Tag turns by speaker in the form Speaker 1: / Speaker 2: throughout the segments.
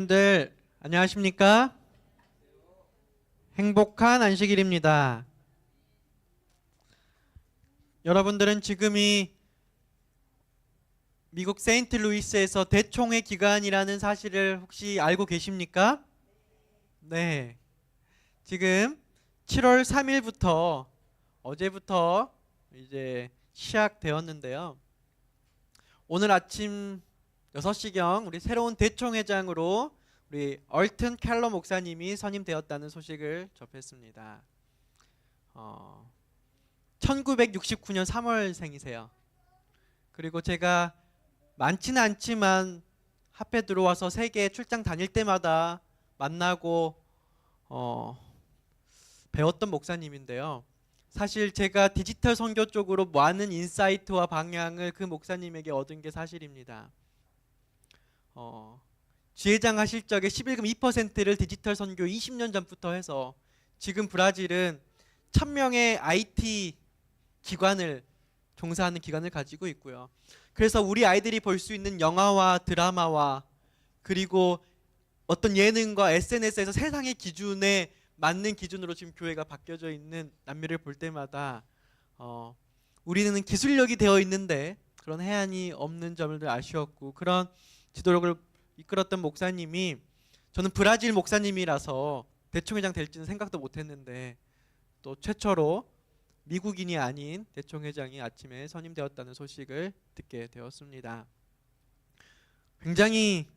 Speaker 1: 여러분들 안녕하십니까? 행복한 안식일입니다. 여러분들은 지금이 미국 세인트루이스에서 대총회 기간이라는 사실을 혹시 알고 계십니까? 네. 지금 7월 3일부터 어제부터 이제 시작되었는데요. 오늘 아침 6시경 우리 새로운 대총회장으로 우리 얼튼 켈러 목사님이 선임되었다는 소식을 접했습니다. 1969년 3월생이세요. 그리고 제가 많지는 않지만 합해 들어와서 세계 출장 다닐 때마다 만나고 배웠던 목사님인데요. 사실 제가 디지털 선교 쪽으로 많은 인사이트와 방향을 그 목사님에게 얻은 게 사실입니다. 지회장 하실 적에 11금 2%를 디지털 선교 20년 전부터 해서 지금 브라질은 1000명의 IT 기관을 종사하는 기관을 가지고 있고요. 그래서 우리 아이들이 볼 수 있는 영화와 드라마와 그리고 어떤 예능과 SNS에서 세상의 기준에 맞는 기준으로 지금 교회가 바뀌어져 있는 남미를 볼 때마다 우리는 기술력이 되어 있는데 그런 해안이 없는 점을 아쉬웠고, 그런 지도력을 이끌었던 목사님이, 저는 브라질 목사님이라서 대총회장 될지는 생각도 못했는데 또 최초로 미국인이 아닌 대총회장이 아침에 선임되었다는 소식을 듣게 되었습니다. 굉장히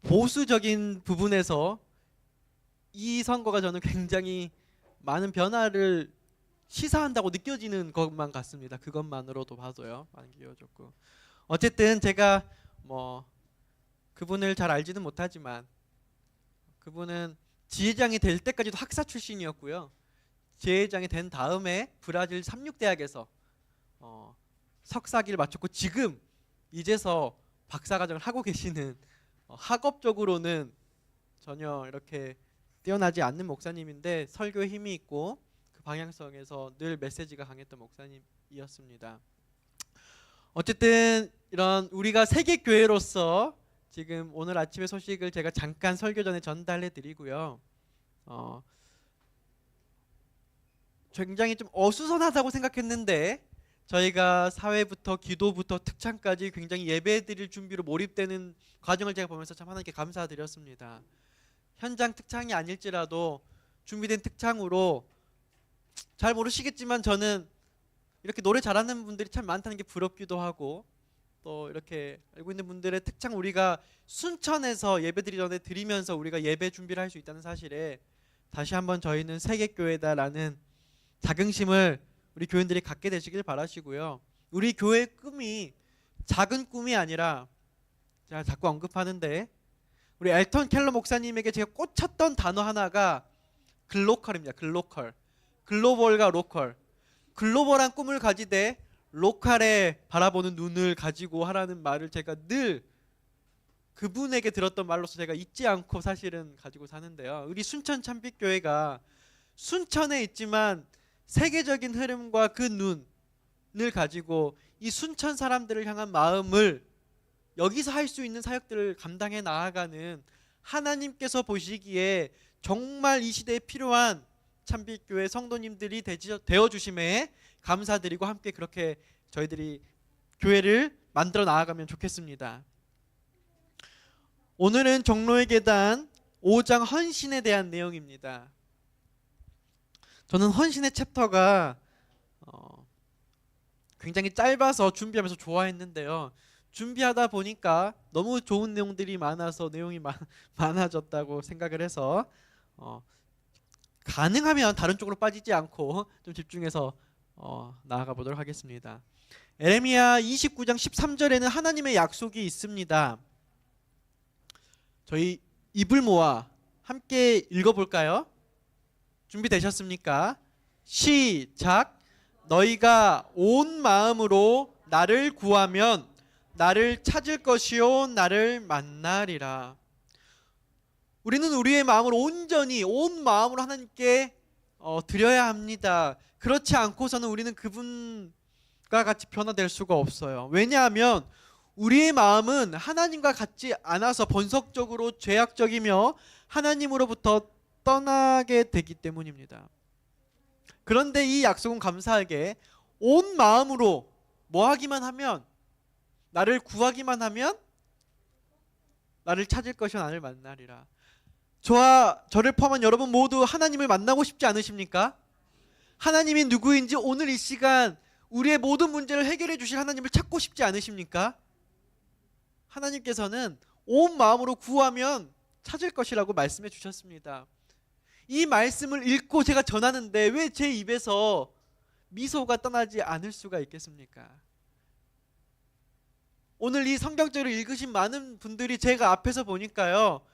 Speaker 1: 보수적인 부분에서 이 선거가 저는 굉장히 많은 변화를 시사한다고 느껴지는 것만 같습니다. 그것만으로도 봐도요. 많이 기여줬고, 어쨌든 제가 그분을 잘 알지는 못하지만 그분은 지회장이 될 때까지도 학사 출신이었고요. 지회장이 된 다음에 브라질 삼육대학에서 석사기를 마쳤고 지금 이제서 박사과정을 하고 계시는, 학업적으로는 전혀 이렇게 뛰어나지 않는 목사님인데 설교에 힘이 있고 그 방향성에서 늘 메시지가 강했던 목사님이었습니다. 어쨌든 이런 우리가 세계교회로서 지금 오늘 아침의 소식을 제가 잠깐 설교 전에 전달해 드리고요. 굉장히 좀 어수선하다고 생각했는데 저희가 사회부터 기도부터 특창까지 굉장히 예배 드릴 준비로 몰입되는 과정을 제가 보면서 참 하나님께 감사드렸습니다. 현장 특창이 아닐지라도 준비된 특창으로, 잘 모르시겠지만 저는 이렇게 노래 잘하는 분들이 참 많다는 게 부럽기도 하고, 또 이렇게 알고 있는 분들의 특창 우리가 순천에서 예배드리기 전에 드리면서 우리가 예배 준비를 할 수 있다는 사실에 다시 한번 저희는 세계교회다라는 자긍심을 우리 교인들이 갖게 되시길 바라시고요. 우리 교회의 꿈이 작은 꿈이 아니라, 제가 자꾸 언급하는데 우리 엘턴 켈러 목사님에게 제가 꽂혔던 단어 하나가 글로컬입니다. 글로컬. 글로벌과 로컬. 글로벌한 꿈을 가지되 로컬에 바라보는 눈을 가지고 하라는 말을 제가 늘 그분에게 들었던 말로서 제가 잊지 않고 사실은 가지고 사는데요. 우리 순천 참빛교회가 순천에 있지만 세계적인 흐름과 그 눈을 가지고 이 순천 사람들을 향한 마음을 여기서 할 수 있는 사역들을 감당해 나아가는, 하나님께서 보시기에 정말 이 시대에 필요한 참빛교회 성도님들이 되어주심에 감사드리고 함께 그렇게 저희들이 교회를 만들어 나아가면 좋겠습니다. 오늘은 종로의 계단 5장 헌신에 대한 내용입니다. 저는 헌신의 챕터가 굉장히 짧아서 준비하면서 좋아했는데요. 준비하다 보니까 너무 좋은 내용들이 많아서 내용이 많아졌다고 생각을 해서 가능하면 다른 쪽으로 빠지지 않고 좀 집중해서 나아가 보도록 하겠습니다. 에레미야 29장 13절에는 하나님의 약속이 있습니다. 저희 입을 모아 함께 읽어볼까요? 준비되셨습니까? 시작! 너희가 온 마음으로 나를 구하면 나를 찾을 것이요 나를 만나리라. 우리는 우리의 마음을 온전히 온 마음으로 하나님께 드려야 합니다. 그렇지 않고서는 우리는 그분과 같이 변화될 수가 없어요. 왜냐하면 우리의 마음은 하나님과 같지 않아서 본성적으로 죄악적이며 하나님으로부터 떠나게 되기 때문입니다. 그런데 이 약속은 감사하게 온 마음으로 뭐 하기만 하면, 나를 구하기만 하면 나를 찾을 것이요 나를 만나리라. 저와 저를 포함한 여러분 모두 하나님을 만나고 싶지 않으십니까? 하나님이 누구인지 오늘 이 시간 우리의 모든 문제를 해결해 주실 하나님을 찾고 싶지 않으십니까? 하나님께서는 온 마음으로 구하면 찾을 것이라고 말씀해 주셨습니다. 이 말씀을 읽고 제가 전하는데 왜 제 입에서 미소가 떠나지 않을 수가 있겠습니까? 오늘 이 성경적으로 읽으신 많은 분들이 제가 앞에서 보니까요,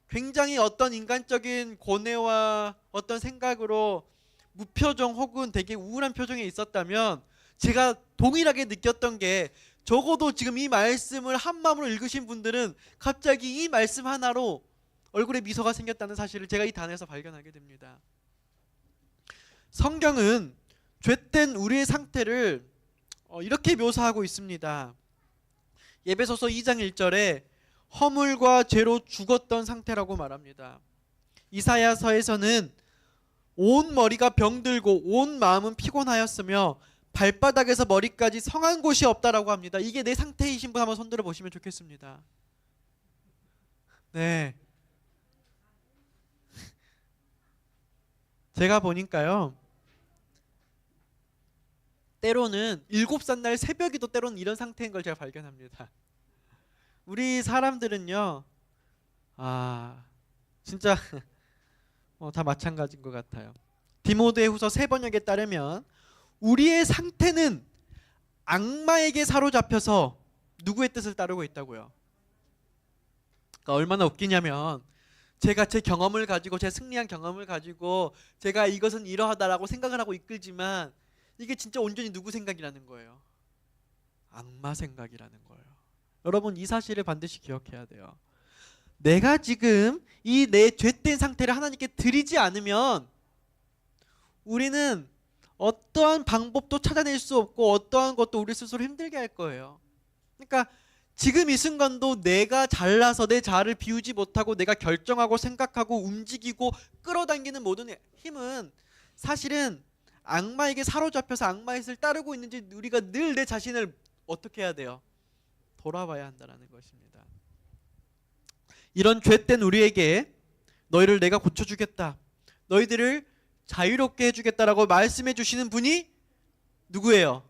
Speaker 1: 굉장히 어떤 인간적인 고뇌와 어떤 생각으로 무표정 혹은 되게 우울한 표정에 있었다면, 제가 동일하게 느꼈던 게, 적어도 지금 이 말씀을 한 마음으로 읽으신 분들은 갑자기 이 말씀 하나로 얼굴에 미소가 생겼다는 사실을 제가 이 단에서 발견하게 됩니다. 성경은 죄된 우리의 상태를 이렇게 묘사하고 있습니다. 에베소서 2장 1절에 허물과 죄로 죽었던 상태라고 말합니다. 이사야서에서는 온 머리가 병들고 온 마음은 피곤하였으며 발바닥에서 머리까지 성한 곳이 없다라고 합니다. 이게 내 상태이신 분 한번 손들어 보시면 좋겠습니다. 네. 제가 보니까요, 때로는 7살 새벽에도 때로는 이런 상태인 걸 제가 발견합니다. 우리 사람들은요, 진짜 다 마찬가지인 것 같아요. 디모데후서 3번역에 따르면 우리의 상태는 악마에게 사로잡혀서 누구의 뜻을 따르고 있다고요. 그러니까 얼마나 웃기냐면, 제가 제 경험을 가지고, 제 승리한 경험을 가지고 제가 이것은 이러하다라고 생각을 하고 이끌지만, 이게 진짜 온전히 누구 생각이라는 거예요? 악마 생각이라는 거예요. 여러분, 이 사실을 반드시 기억해야 돼요. 내가 지금 이 내 죄된 상태를 하나님께 드리지 않으면 우리는 어떠한 방법도 찾아낼 수 없고 어떠한 것도 우리 스스로 힘들게 할 거예요. 그러니까 지금 이 순간도 내가 잘나서 내 자아를 비우지 못하고 내가 결정하고 생각하고 움직이고 끌어당기는 모든 힘은 사실은 악마에게 사로잡혀서 악마의 뜻을 따르고 있는지, 우리가 늘 내 자신을 어떻게 해야 돼요? 돌아봐야 한다는 것입니다. 이런 죄된 우리에게 너희를 내가 고쳐주겠다, 너희들을 자유롭게 해주겠다라고 말씀해 주시는 분이 누구예요?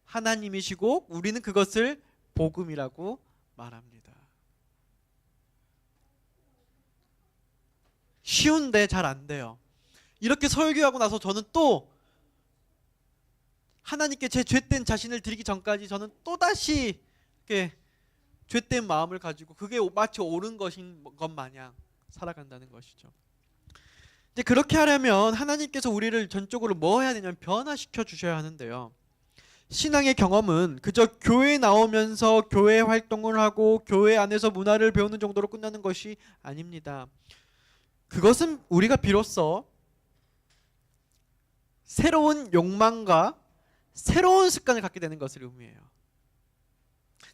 Speaker 1: 하나님이시고 우리는 그것을 복음이라고 말합니다. 쉬운데 잘 안 돼요. 이렇게 설교하고 나서 저는 또 하나님께 제 죄된 자신을 드리기 전까지 저는 또다시 이렇게 죄된 마음을 가지고 그게 마치 옳은 것인 것 마냥 살아간다는 것이죠. 이제 그렇게 하려면 하나님께서 우리를 전적으로 뭐 해야 되냐면 변화시켜 주셔야 하는데요. 신앙의 경험은 그저 교회에 나오면서 교회 활동을 하고 교회 안에서 문화를 배우는 정도로 끝나는 것이 아닙니다. 그것은 우리가 비로소 새로운 욕망과 새로운 습관을 갖게 되는 것을 의미해요.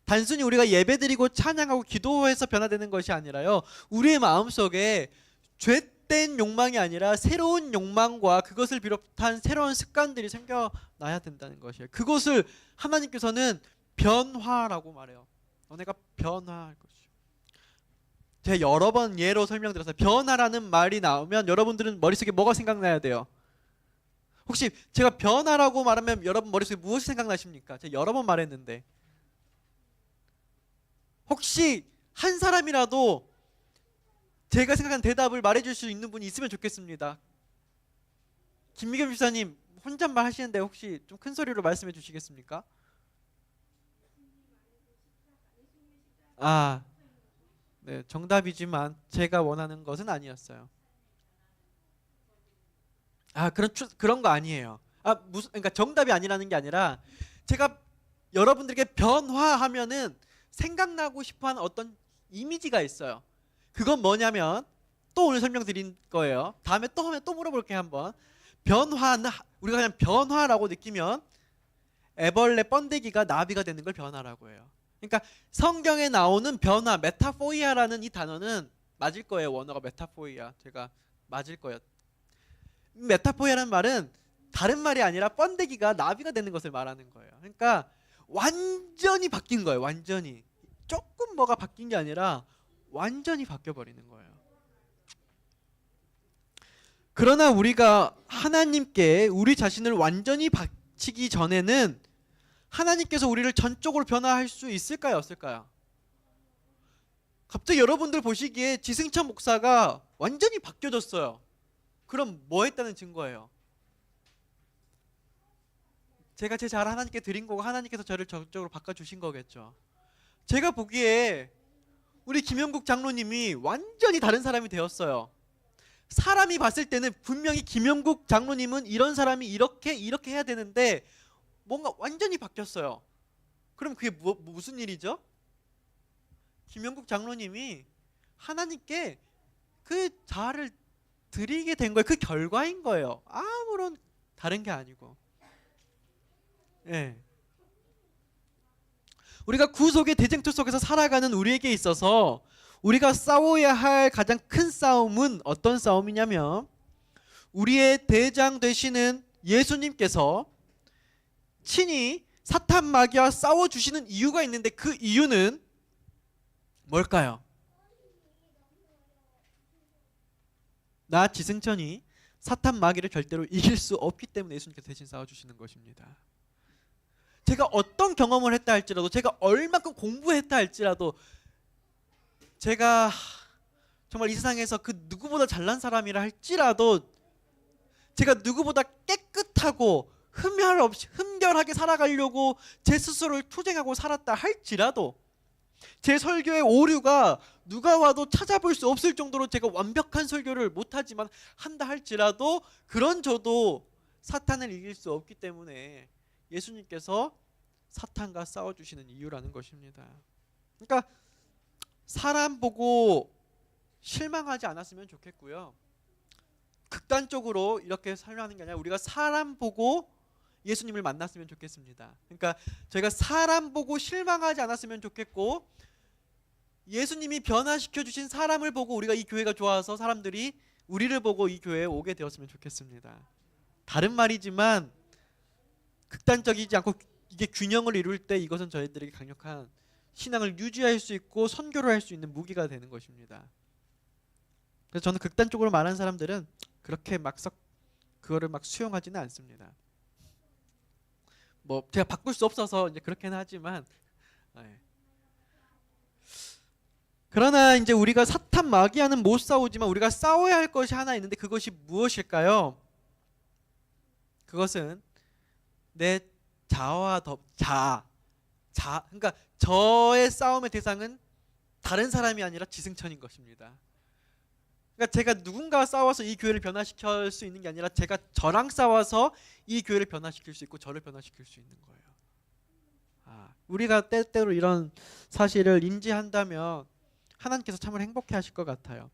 Speaker 1: 단순히 우리가 예배드리고 찬양하고 기도해서 변화되는 것이 아니라요, 우리의 마음속에 죄된 욕망이 아니라 새로운 욕망과 그것을 비롯한 새로운 습관들이 생겨나야 된다는 것이에요. 그것을 하나님께서는 변화라고 말해요. 너네가 변화할 것이요. 제가 여러 번 예로 설명드려서 변화라는 말이 나오면 여러분들은 머릿속에 뭐가 생각나야 돼요? 혹시 제가 변화라고 말하면 여러분 머릿속에 무엇이 생각나십니까? 제가 여러 번 말했는데 혹시 한 사람이라도 제가 생각한 대답을 말해줄 수 있는 분이 있으면 좋겠습니다. 김미겸 집사님 혼잣말 하시는데 혹시 좀 큰 소리로 말씀해 주시겠습니까? 네, 정답이지만 제가 원하는 것은 아니었어요. 그런 거 아니에요. 그러니까 정답이 아니라는 게 아니라, 제가 여러분들에게 변화하면은 생각나고 싶어하는 어떤 이미지가 있어요. 그건 뭐냐면, 또 오늘 설명드린 거예요. 다음에 또 하면 또 물어볼게요. 한번. 변화는 우리가 그냥 변화라고 느끼면 애벌레 번데기가 나비가 되는 걸 변화라고 해요. 그러니까 성경에 나오는 변화, 메타포이아라는 이 단어는 맞을 거예요. 원어가 메타포이아. 제가 맞을 거예요. 메타포이아라는 말은 다른 말이 아니라 번데기가 나비가 되는 것을 말하는 거예요. 그러니까 완전히 바뀐 거예요. 완전히. 조금 뭐가 바뀐 게 아니라 완전히 바뀌어 버리는 거예요. 그러나 우리가 하나님께 우리 자신을 완전히 바치기 전에는 하나님께서 우리를 전적으로 변화할 수 있을까요? 없을까요? 갑자기 여러분들 보시기에 지승천 목사가 완전히 바뀌어졌어요. 그럼 뭐 했다는 증거예요? 제가 제 잘 하나님께 드린 거고 하나님께서 저를 전적으로 바꿔주신 거겠죠. 제가 보기에 우리 김영국 장로님이 완전히 다른 사람이 되었어요. 사람이 봤을 때는 분명히 김영국 장로님은 이런 사람이 이렇게 해야 되는데 뭔가 완전히 바뀌었어요. 그럼 그게 무슨 일이죠? 김영국 장로님이 하나님께 그 자아를 드리게 된 거예요. 그 결과인 거예요. 아무런 다른 게 아니고. 예. 우리가 구속의 대쟁투 속에서 살아가는 우리에게 있어서 우리가 싸워야 할 가장 큰 싸움은 어떤 싸움이냐면 우리의 대장 되시는 예수님께서 친히 사탄 마귀와 싸워주시는 이유가 있는데 그 이유는 뭘까요? 나 지승천이 사탄 마귀를 절대로 이길 수 없기 때문에 예수님께서 대신 싸워주시는 것입니다. 제가 어떤 경험을 했다 할지라도 제가 얼마큼 공부했다 할지라도 제가 정말 이 세상에서 그 누구보다 잘난 사람이라 할지라도 제가 누구보다 깨끗하고 흠결하게 살아가려고 제 스스로를 투쟁하고 살았다 할지라도 제 설교의 오류가 누가 와도 찾아볼 수 없을 정도로 제가 완벽한 설교를 못하지만 한다 할지라도 그런 저도 사탄을 이길 수 없기 때문에 예수님께서 사탄과 싸워주시는 이유라는 것입니다. 그러니까 사람 보고 실망하지 않았으면 좋겠고요. 극단적으로 이렇게 설명하는 게 아니라 우리가 사람 보고 예수님을 만났으면 좋겠습니다. 그러니까 저희가 사람 보고 실망하지 않았으면 좋겠고 예수님이 변화시켜 주신 사람을 보고 우리가 이 교회가 좋아서 사람들이 우리를 보고 이 교회에 오게 되었으면 좋겠습니다. 다른 말이지만 극단적이지 않고 이게 균형을 이룰 때 이것은 저희들에게 강력한 신앙을 유지할 수 있고 선교를 할 수 있는 무기가 되는 것입니다. 그래서 저는 극단적으로 말하는 사람들은 그렇게 그거를 막 수용하지는 않습니다. 뭐 제가 바꿀 수 없어서 이제 그렇게는 하지만 그러나 이제 우리가 사탄 마귀와는 못 싸우지만 우리가 싸워야 할 것이 하나 있는데 그것이 무엇일까요? 그것은 내 자아와 그러니까 저의 싸움의 대상은 다른 사람이 아니라 지승천인 것입니다. 그러니까 제가 누군가와 싸워서 이 교회를 변화시킬 수 있는 게 아니라 제가 저랑 싸워서 이 교회를 변화시킬 수 있고 저를 변화시킬 수 있는 거예요. 우리가 때때로 이런 사실을 인지한다면 하나님께서 참으로 행복해 하실 것 같아요.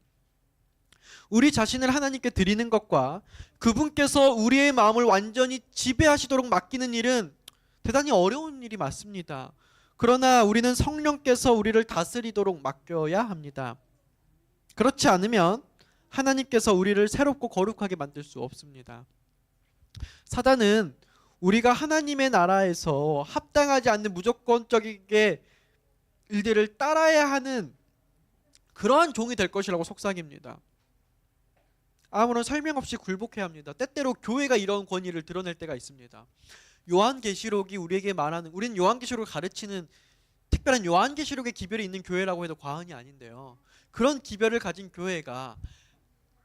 Speaker 1: 우리 자신을 하나님께 드리는 것과 그분께서 우리의 마음을 완전히 지배하시도록 맡기는 일은 대단히 어려운 일이 맞습니다. 그러나 우리는 성령께서 우리를 다스리도록 맡겨야 합니다. 그렇지 않으면 하나님께서 우리를 새롭고 거룩하게 만들 수 없습니다. 사단은 우리가 하나님의 나라에서 합당하지 않는 무조건적이게 일들을 따라야 하는 그러한 종이 될 것이라고 속삭입니다. 아무런 설명 없이 굴복해야 합니다. 때때로 교회가 이런 권위를 드러낼 때가 있습니다. 요한계시록이 우리에게 말하는, 우리는 요한계시록을 가르치는 특별한 요한계시록의 기별이 있는 교회라고 해도 과언이 아닌데요. 그런 기별을 가진 교회가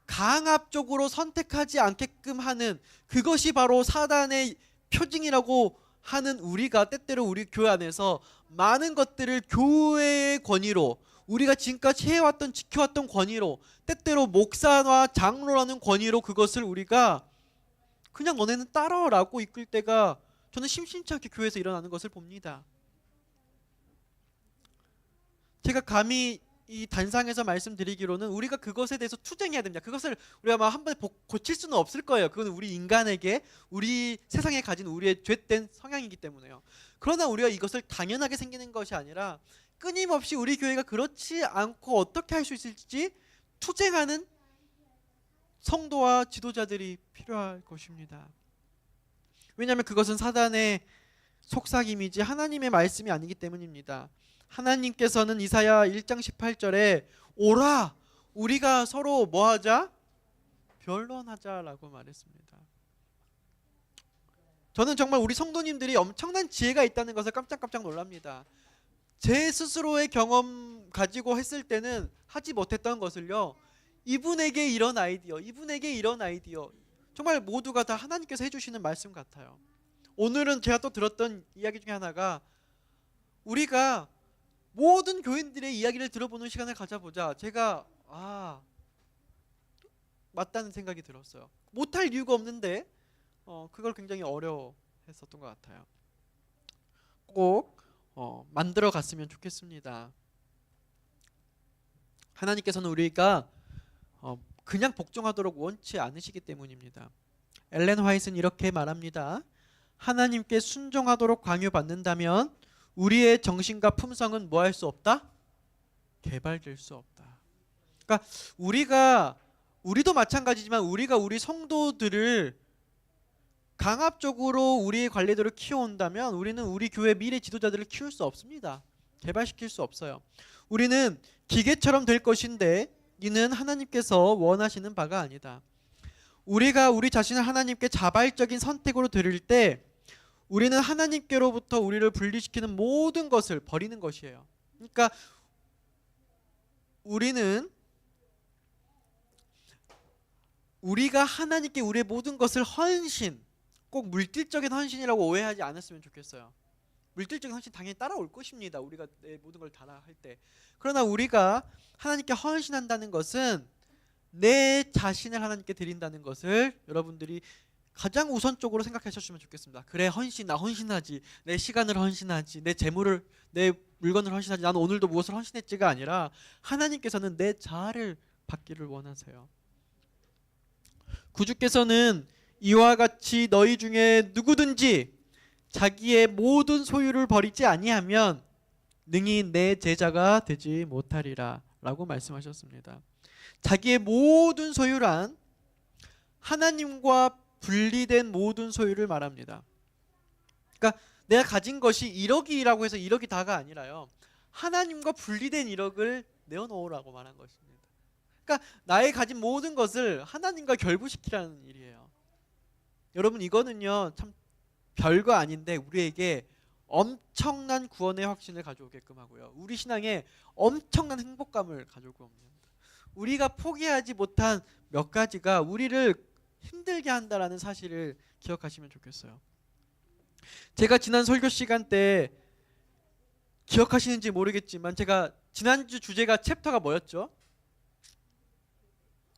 Speaker 1: 강압적으로 선택하지 않게끔 하는 그것이 바로 사단의 표징이라고 하는 우리가 때때로 우리 교회 안에서 많은 것들을 교회의 권위로 우리가 지금까지 해왔던 지켜왔던 권위로 때때로 목사와 장로라는 권위로 그것을 우리가 그냥 너네는 따라라고 이끌 때가 저는 심심치 않게 교회에서 일어나는 것을 봅니다. 제가 감히 이 단상에서 말씀드리기로는 우리가 그것에 대해서 투쟁해야 됩니다. 그것을 우리가 막 한 번에 고칠 수는 없을 거예요. 그건 우리 인간에게, 우리 세상에 가진 우리의 죄된 성향이기 때문에요. 그러나 우리가 이것을 당연하게 생기는 것이 아니라 끊임없이 우리 교회가 그렇지 않고 어떻게 할 수 있을지 투쟁하는 성도와 지도자들이 필요할 것입니다. 왜냐하면 그것은 사단의 속삭임이지 하나님의 말씀이 아니기 때문입니다. 하나님께서는 이사야 1장 18절에 오라 우리가 서로 뭐하자? 변론하자라고 말했습니다. 저는 정말 우리 성도님들이 엄청난 지혜가 있다는 것을 깜짝깜짝 놀랍니다. 제 스스로의 경험 가지고 했을 때는 하지 못했던 것을요, 이분에게 이런 아이디어, 이분에게 이런 아이디어, 정말 모두가 다 하나님께서 해주시는 말씀 같아요. 오늘은 제가 또 들었던 이야기 중에 하나가, 우리가 모든 교인들의 이야기를 들어보는 시간을 가져보자. 제가 맞다는 생각이 들었어요. 못할 이유가 없는데 그걸 굉장히 어려워했었던 것 같아요. 꼭 만들어 갔으면 좋겠습니다. 하나님께서는 우리가 그냥 복종하도록 원치 않으시기 때문입니다. 엘렌 화이트는 이렇게 말합니다. 하나님께 순종하도록 강요받는다면 우리의 정신과 품성은 뭐 할 수 없다? 개발될 수 없다. 그러니까 우리도 마찬가지지만 우리가 우리 성도들을 강압적으로 우리의 관리대로 키워온다면 우리는 우리 교회 미래 지도자들을 키울 수 없습니다. 개발시킬 수 없어요. 우리는 기계처럼 될 것인데 이는 하나님께서 원하시는 바가 아니다. 우리가 우리 자신을 하나님께 자발적인 선택으로 드릴 때 우리는 하나님께로부터 우리를 분리시키는 모든 것을 버리는 것이에요. 그러니까 우리가 하나님께 우리의 모든 것을 헌신, 꼭 물질적인 헌신이라고 오해하지 않았으면 좋겠어요. 물질적인 헌신 당연히 따라올 것입니다. 우리가 내 모든 걸 다 할 때. 그러나 우리가 하나님께 헌신한다는 것은 내 자신을 하나님께 드린다는 것을 여러분들이 가장 우선적으로 생각하셨으면 좋겠습니다. 그래, 헌신, 나 헌신하지. 내 시간을 헌신하지. 내 재물을, 내 물건을 헌신하지. 나는 오늘도 무엇을 헌신했지가 아니라 하나님께서는 내 자아를 받기를 원하세요. 구주께서는 이와 같이 너희 중에 누구든지 자기의 모든 소유를 버리지 아니하면 능히 내 제자가 되지 못하리라 라고 말씀하셨습니다. 자기의 모든 소유란 하나님과 분리된 모든 소유를 말합니다. 그러니까 내가 가진 것이 1억이라고 해서 1억이 다가 아니라요, 하나님과 분리된 1억을 내어놓으라고 말한 것입니다. 그러니까 나의 가진 모든 것을 하나님과 결부시키라는 일이에요. 여러분, 이거는요 참 별거 아닌데 우리에게 엄청난 구원의 확신을 가져오게끔 하고요, 우리 신앙에 엄청난 행복감을 가져오고 옵니다. 우리가 포기하지 못한 몇 가지가 우리를 힘들게 한다라는 사실을 기억하시면 좋겠어요. 제가 지난 설교 시간 때 기억하시는지 모르겠지만 제가 지난주 주제가 챕터가 뭐였죠?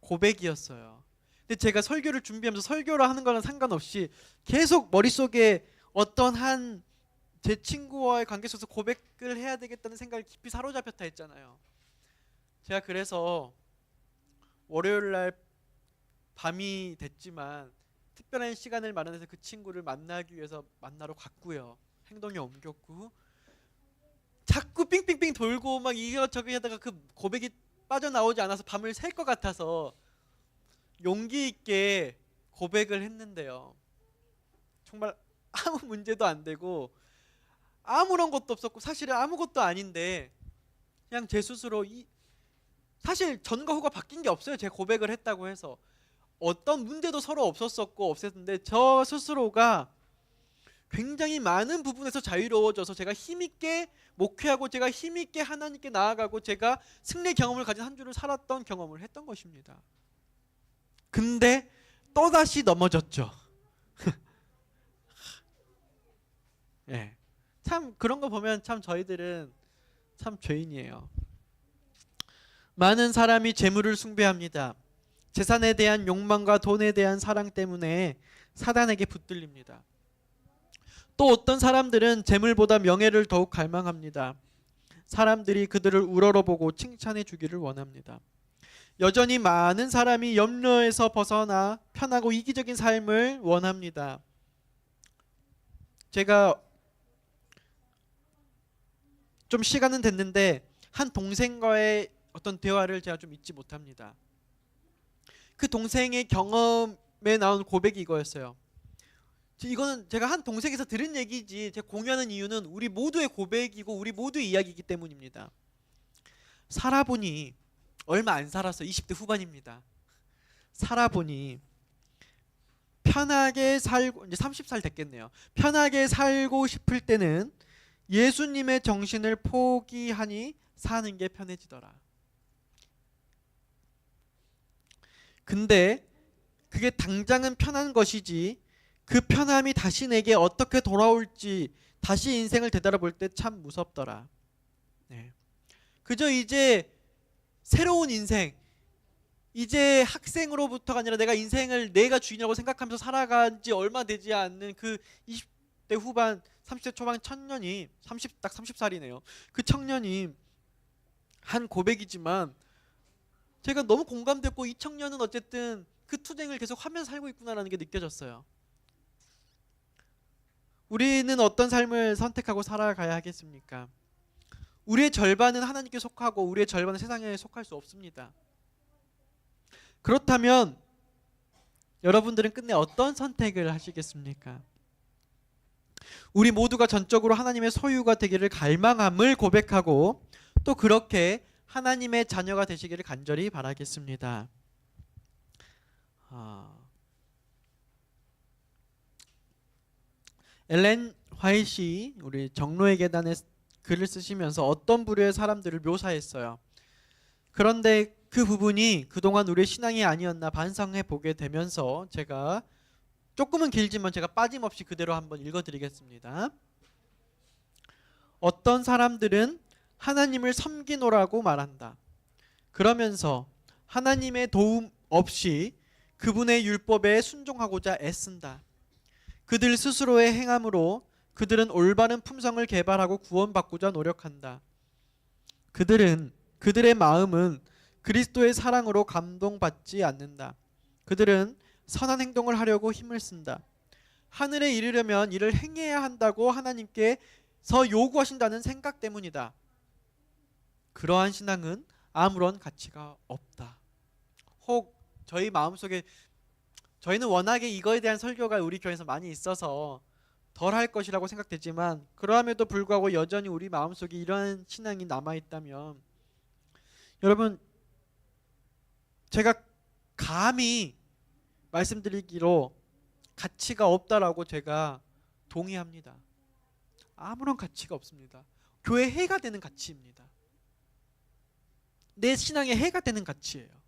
Speaker 1: 고백이었어요. 근데 제가 설교를 준비하면서 설교를 하는 거랑 상관없이 계속 머릿속에 어떤 한 제 친구와의 관계 속에서 고백을 해야 되겠다는 생각을 깊이 사로잡혔다 했잖아요. 제가 그래서 월요일 날 밤이 됐지만 특별한 시간을 마련해서 그 친구를 만나기 위해서 만나러 갔고요. 행동이 옮겼고 자꾸 삥삥삥 돌고 막 이것저것 하다가 그 고백이 빠져나오지 않아서 밤을 샐 것 같아서 용기 있게 고백을 했는데요, 정말 아무 문제도 안 되고 아무런 것도 없었고 사실은 아무것도 아닌데 그냥 제 스스로 사실 전과 후가 바뀐 게 없어요. 제가 고백을 했다고 해서 어떤 문제도 서로 없었었고 없었는데 저 스스로가 굉장히 많은 부분에서 자유로워져서 제가 힘있게 목회하고 제가 힘있게 하나님께 나아가고 제가 승리 경험을 가진 한 주를 살았던 경험을 했던 것입니다. 근데 또다시 넘어졌죠. 네. 참 그런 거 보면 참 저희들은 참 죄인이에요. 많은 사람이 재물을 숭배합니다. 재산에 대한 욕망과 돈에 대한 사랑 때문에 사단에게 붙들립니다. 또 어떤 사람들은 재물보다 명예를 더욱 갈망합니다. 사람들이 그들을 우러러보고 칭찬해 주기를 원합니다. 여전히 많은 사람이 염려에서 벗어나 편하고 이기적인 삶을 원합니다. 제가 좀 시간은 됐는데 한 동생과의 어떤 대화를 제가 좀 잊지 못합니다. 그 동생의 경험에 나온 고백이 이거였어요. 이거는 제가 한 동생에서 들은 얘기지 제가 공유하는 이유는 우리 모두의 고백이고 우리 모두의 이야기이기 때문입니다. 살아보니 얼마 안 살았어요. 20대 후반입니다. 살아보니 편하게 살고 이제 30살 됐겠네요. 편하게 살고 싶을 때는 예수님의 정신을 포기하니 사는 게 편해지더라. 근데 그게 당장은 편한 것이지 그 편함이 다시 내게 어떻게 돌아올지 다시 인생을 되돌아볼 때 참 무섭더라. 네. 그저 이제 새로운 인생, 이제 학생으로부터가 아니라 내가 인생을 내가 주인이라고 생각하면서 살아간 지 얼마 되지 않는 그 20대 후반 30대 초반 청년이 딱 30살이네요. 그 청년이 한 고백이지만 제가 너무 공감됐고 이 청년은 어쨌든 그 투쟁을 계속 하면서 살고 있구나라는 게 느껴졌어요. 우리는 어떤 삶을 선택하고 살아가야 하겠습니까? 우리의 절반은 하나님께 속하고 우리의 절반은 세상에 속할 수 없습니다. 그렇다면 여러분들은 끝내 어떤 선택을 하시겠습니까? 우리 모두가 전적으로 하나님의 소유가 되기를 갈망함을 고백하고 또 그렇게 하나님의 자녀가 되시기를 간절히 바라겠습니다. 엘렌 화이트이 우리 정로의 계단에 글을 쓰시면서 어떤 부류의 사람들을 묘사했어요. 그런데 그 부분이 그동안 우리의 신앙이 아니었나 반성해 보게 되면서 제가 조금은 길지만 제가 빠짐없이 그대로 한번 읽어드리겠습니다. 어떤 사람들은 하나님을 섬기노라고 말한다. 그러면서 하나님의 도움 없이 그분의 율법에 순종하고자 애쓴다. 그들 스스로의 행함으로 그들은 올바른 품성을 개발하고 구원받고자 노력한다. 그들의 마음은 그리스도의 사랑으로 감동받지 않는다. 그들은 선한 행동을 하려고 힘을 쓴다. 하늘에 이르려면 이를 행해야 한다고 하나님께서 요구하신다는 생각 때문이다. 그러한 신앙은 아무런 가치가 없다. 혹 저희 마음속에 저희는 워낙에 이거에 대한 설교가 우리 교회에서 많이 있어서 덜 할 것이라고 생각되지만 그러함에도 불구하고 여전히 우리 마음속에 이러한 신앙이 남아있다면 여러분 제가 감히 말씀드리기로 가치가 없다라고 제가 동의합니다. 아무런 가치가 없습니다. 교회 해가 되는 가치입니다. 내 신앙에 해가 되는 가치예요.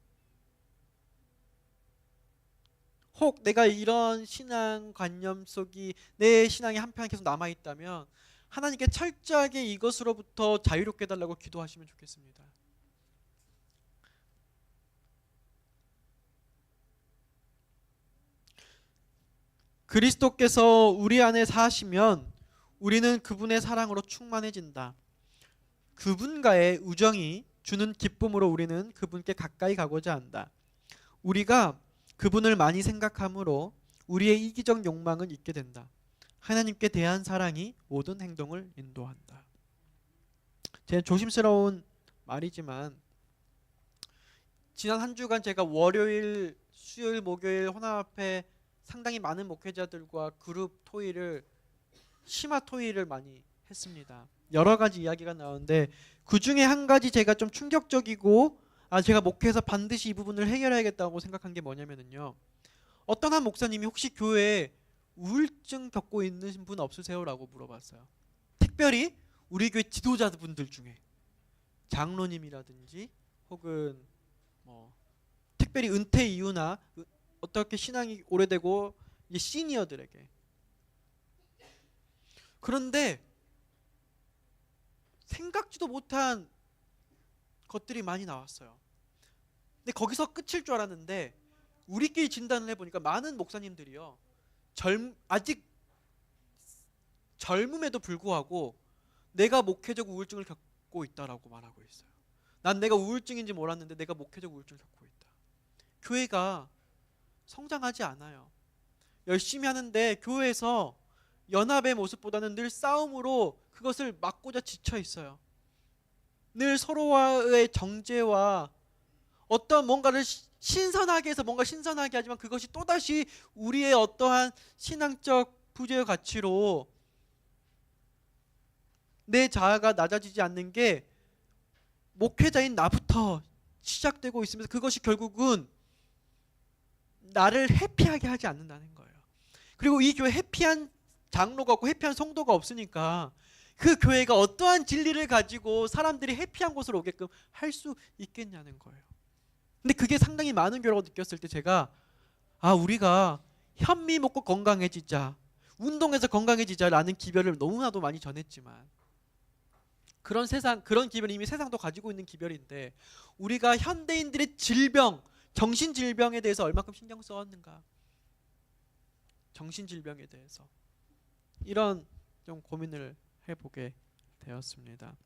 Speaker 1: 혹 내가 이런 신앙관념 속이 내 신앙의 한편에 계속 남아있다면 하나님께 철저하게 이것으로부터 자유롭게 해달라고 기도하시면 좋겠습니다. 그리스도께서 우리 안에 사시면 우리는 그분의 사랑으로 충만해진다. 그분과의 우정이 주는 기쁨으로 우리는 그분께 가까이 가고자 한다. 우리가 그분을 많이 생각하므로 우리의 이기적 욕망은 있게 된다. 하나님께 대한 사랑이 모든 행동을 인도한다. 제 조심스러운 말이지만 지난 한 주간 제가 월요일, 수요일, 목요일 혼합에 상당히 많은 목회자들과 그룹 토의를 심화 토의를 많이 했습니다. 여러 가지 이야기가 나오는데 그 중에 한 가지 제가 좀 충격적이고 제가 목회에서 반드시 이 부분을 해결해야겠다고 생각한 게 뭐냐면요. 어떤 한 목사님이 혹시 교회에 우울증 겪고 있는 분 없으세요? 라고 물어봤어요. 특별히 우리 교회 지도자분들 중에 장로님이라든지 혹은 특별히 은퇴 이후나 어떻게 신앙이 오래되고 이제 시니어들에게. 그런데 생각지도 못한 것들이 많이 나왔어요. 근데 거기서 끝일 줄 알았는데 우리끼리 진단을 해보니까 많은 목사님들이요 아직 젊음에도 불구하고 내가 목회적 우울증을 겪고 있다라고 말하고 있어요. 난 내가 우울증인지 몰랐는데 내가 목회적 우울증을 겪고 있다. 교회가 성장하지 않아요. 열심히 하는데 교회에서 연합의 모습보다는 늘 싸움으로 그것을 막고자 지쳐 있어요. 늘 서로와의 정죄와 어떤 뭔가를 신선하게 해서 뭔가 신선하게 하지만 그것이 또다시 우리의 어떠한 신앙적 부재의 가치로 내 자아가 낮아지지 않는 게 목회자인 나부터 시작되고 있으면서 그것이 결국은 나를 해피하게 하지 않는다는 거예요. 그리고 이 교회 해피한 장로가 없고 해피한 성도가 없으니까 그 교회가 어떠한 진리를 가지고 사람들이 해피한 곳으로 오게끔 할 수 있겠냐는 거예요. 근데 그게 상당히 많은 교회라고 느꼈을 때 제가 우리가 현미 먹고 건강해지자, 운동해서 건강해지자라는 기별을 너무나도 많이 전했지만 그런 기별이 이미 세상도 가지고 있는 기별인데 우리가 현대인들의 질병, 정신질병에 대해서 얼마큼 신경 써왔는가. 정신질병에 대해서 이런 좀 고민을 해보게 되었습니다.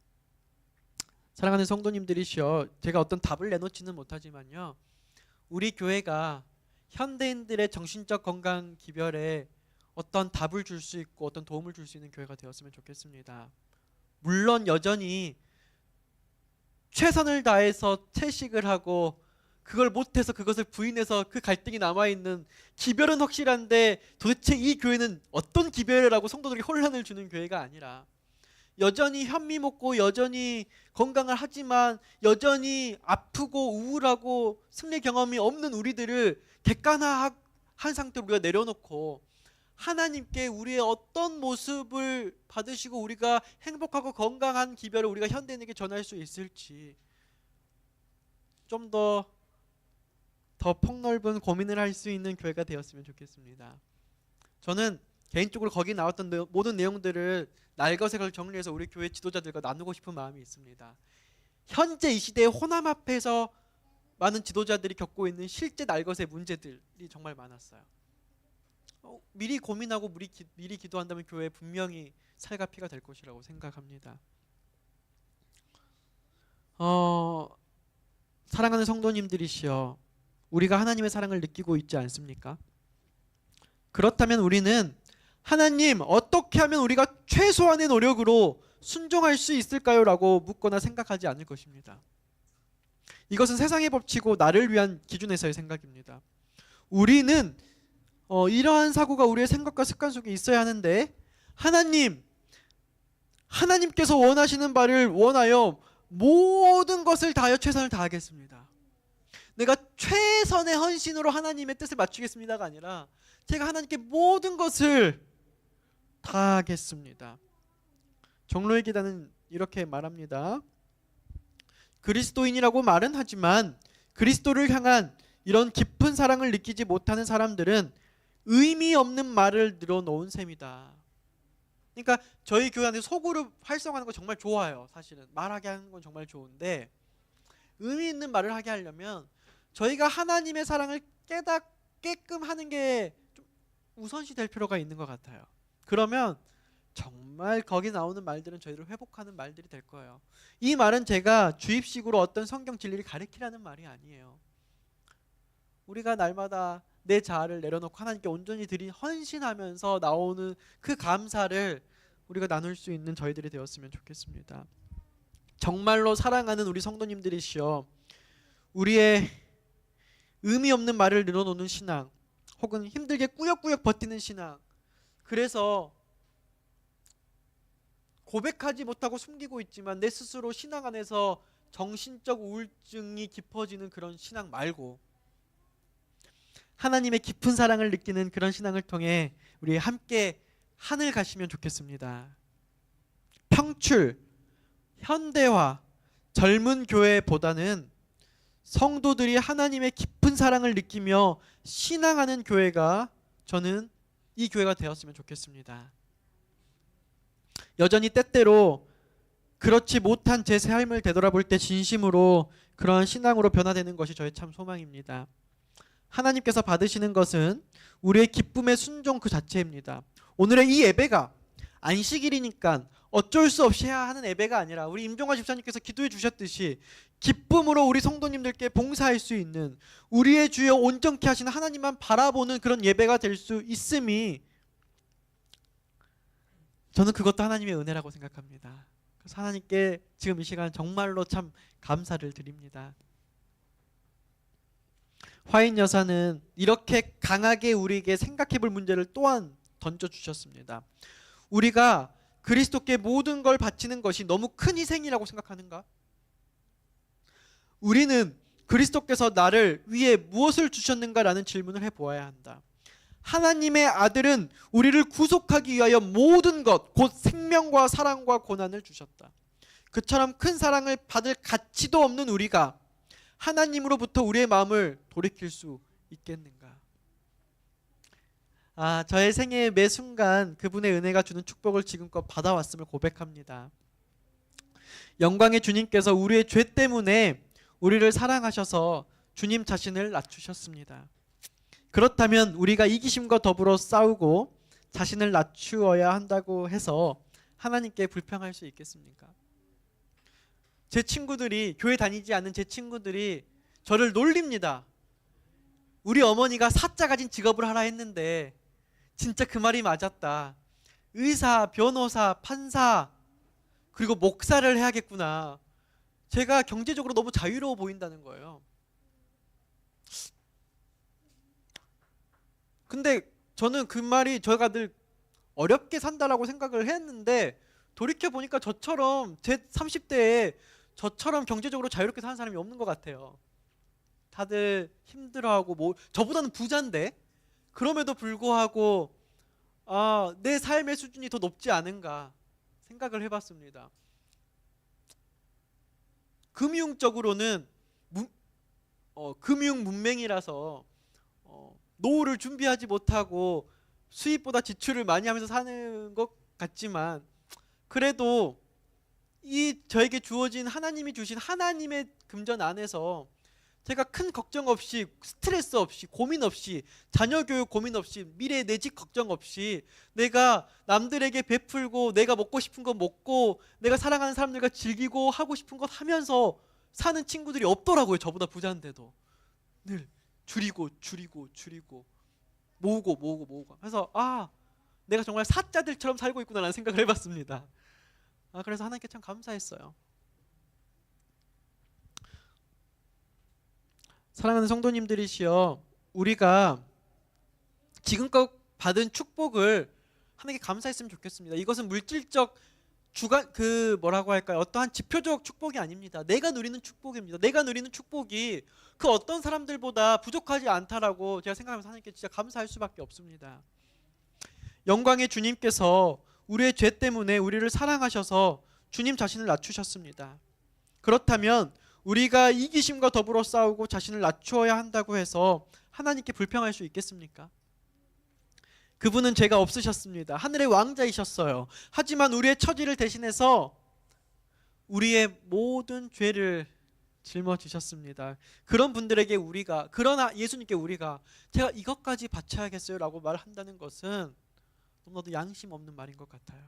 Speaker 1: 사랑하는 성도님들이시여, 제가 어떤 답을 내놓지는 못하지만요, 우리 교회가 현대인들의 정신적 건강 기별에 어떤 답을 줄 수 있고 어떤 도움을 줄 수 있는 교회가 되었으면 좋겠습니다. 물론 여전히 최선을 다해서 채식을 하고 그걸 못해서 그것을 부인해서 그 갈등이 남아있는 기별은 확실한데 도대체 이 교회는 어떤 기별이라고 성도들이 혼란을 주는 교회가 아니라 여전히 현미 먹고 여전히 건강을 하지만 여전히 아프고 우울하고 승리 경험이 없는 우리들을 객관화한 상태로 우리가 내려놓고 하나님께 우리의 어떤 모습을 받으시고 우리가 행복하고 건강한 기별을 우리가 현대인에게 전할 수 있을지 좀 더 폭넓은 고민을 할 수 있는 교회가 되었으면 좋겠습니다. 저는 개인적으로 거기 나왔던 모든 내용들을 날것을 정리해서 우리 교회 지도자들과 나누고 싶은 마음이 있습니다. 현재 이 시대의 호남 앞에서 많은 지도자들이 겪고 있는 실제 날것의 문제들이 정말 많았어요. 미리 고민하고 미리 기도한다면 교회에 분명히 살과 피가 될 것이라고 생각합니다. 사랑하는 성도님들이시여, 우리가 하나님의 사랑을 느끼고 있지 않습니까? 그렇다면 우리는 하나님, 어떻게 하면 우리가 최소한의 노력으로 순종할 수 있을까요? 라고 묻거나 생각하지 않을 것입니다. 이것은 세상의 법칙이고 나를 위한 기준에서의 생각입니다. 우리는 이러한 사고가 우리의 생각과 습관 속에 있어야 하는데, 하나님께서 원하시는 바를 원하여 모든 것을 다하여 최선을 다하겠습니다. 내가 최선의 헌신으로 하나님의 뜻을 맞추겠습니다가 아니라 제가 하나님께 모든 것을 다하겠습니다. 종로의 계단은 이렇게 말합니다. 그리스도인이라고 말은 하지만 그리스도를 향한 이런 깊은 사랑을 느끼지 못하는 사람들은 의미 없는 말을 늘어놓은 셈이다. 그러니까 저희 교회 안에 소그룹 활성화하는 거 정말 좋아요. 사실은 말하게 하는 건 정말 좋은데 의미 있는 말을 하게 하려면 저희가 하나님의 사랑을 깨닫게끔 하는 게 좀 우선시 될 필요가 있는 것 같아요. 그러면 정말 거기 나오는 말들은 저희를 회복하는 말들이 될 거예요. 이 말은 제가 주입식으로 어떤 성경 진리를 가르치라는 말이 아니에요. 우리가 날마다 내 자아를 내려놓고 하나님께 온전히 헌신하면서 나오는 그 감사를 우리가 나눌 수 있는 저희들이 되었으면 좋겠습니다. 정말로 사랑하는 우리 성도님들이시여, 우리의 의미 없는 말을 늘어놓는 신앙, 혹은 힘들게 꾸역꾸역 버티는 신앙, 그래서 고백하지 못하고 숨기고 있지만 내 스스로 신앙 안에서 정신적 우울증이 깊어지는 그런 신앙 말고 하나님의 깊은 사랑을 느끼는 그런 신앙을 통해 우리 함께 하늘 가시면 좋겠습니다. 평출, 현대화, 젊은 교회보다는 성도들이 하나님의 깊은 사랑을 느끼며 신앙하는 교회가, 저는 이 교회가 되었으면 좋겠습니다. 여전히 때때로 그렇지 못한 제 삶을 되돌아볼 때 진심으로 그러한 신앙으로 변화되는 것이 저의 참 소망입니다. 하나님께서 받으시는 것은 우리의 기쁨의 순종 그 자체입니다. 오늘의 이 예배가 안식일이니까 어쩔 수 없이 해야 하는 예배가 아니라 우리 임종화 집사님께서 기도해 주셨듯이 기쁨으로 우리 성도님들께 봉사할 수 있는 우리의 주여 온전케 하시는 하나님만 바라보는 그런 예배가 될 수 있음이 저는 그것도 하나님의 은혜라고 생각합니다. 그래서 하나님께 지금 이 시간 정말로 참 감사를 드립니다. 화인 여사는 이렇게 강하게 우리에게 생각해 볼 문제를 또한 던져주셨습니다. 우리가 그리스도께 모든 걸 바치는 것이 너무 큰 희생이라고 생각하는가? 우리는 그리스도께서 나를 위해 무엇을 주셨는가라는 질문을 해보아야 한다. 하나님의 아들은 우리를 구속하기 위하여 모든 것, 곧 생명과 사랑과 고난을 주셨다. 그처럼 큰 사랑을 받을 가치도 없는 우리가 하나님으로부터 우리의 마음을 돌이킬 수 있겠는가? 저의 생애의 매 순간 그분의 은혜가 주는 축복을 지금껏 받아왔음을 고백합니다. 영광의 주님께서 우리의 죄 때문에 우리를 사랑하셔서 주님 자신을 낮추셨습니다. 그렇다면 우리가 이기심과 더불어 싸우고 자신을 낮추어야 한다고 해서 하나님께 불평할 수 있겠습니까? 제 친구들이, 교회 다니지 않는 제 친구들이 저를 놀립니다. 우리 어머니가 사자 가진 직업을 하라 했는데 진짜 그 말이 맞았다. 의사, 변호사, 판사, 그리고 목사를 해야겠구나. 제가 경제적으로 너무 자유로워 보인다는 거예요. 근데 저는 그 말이 저희가 늘 어렵게 산다라고 생각을 했는데 돌이켜보니까 저처럼 제 30대에 저처럼 경제적으로 자유롭게 사는 사람이 없는 것 같아요. 다들 힘들어하고 저보다는 부자인데 그럼에도 불구하고 내 삶의 수준이 더 높지 않은가 생각을 해봤습니다. 금융적으로는 금융 문맹이라서 노후를 준비하지 못하고 수입보다 지출을 많이 하면서 사는 것 같지만 그래도 이 저에게 주어진 하나님이 주신 하나님의 금전 안에서 제가 큰 걱정 없이, 스트레스 없이, 고민 없이, 자녀 교육 고민 없이, 미래 내 집 걱정 없이 내가 남들에게 베풀고 내가 먹고 싶은 거 먹고 내가 사랑하는 사람들과 즐기고 하고 싶은 것 하면서 사는 친구들이 없더라고요. 저보다 부자인데도 늘 줄이고 모으고 그래서 내가 정말 사자들처럼 살고 있구나라는 생각을 해봤습니다. 그래서 하나님께 참 감사했어요. 사랑하는 성도님들이시여, 우리가 지금껏 받은 축복을 하나님께 감사했으면 좋겠습니다. 이것은 물질적 어떠한 지표적 축복이 아닙니다. 내가 누리는 축복입니다. 내가 누리는 축복이 그 어떤 사람들보다 부족하지 않다라고 제가 생각하면서 하나님께 진짜 감사할 수밖에 없습니다. 영광의 주님께서 우리의 죄 때문에 우리를 사랑하셔서 주님 자신을 낮추셨습니다. 그렇다면 우리가 이기심과 더불어 싸우고 자신을 낮추어야 한다고 해서 하나님께 불평할 수 있겠습니까? 그분은 죄가 없으셨습니다. 하늘의 왕자이셨어요. 하지만 우리의 처지를 대신해서 우리의 모든 죄를 짊어지셨습니다. 그런 분들에게 그러나 예수님께 우리가 제가 이것까지 바쳐야겠어요 라고 말한다는 것은 너무나도 양심 없는 말인 것 같아요.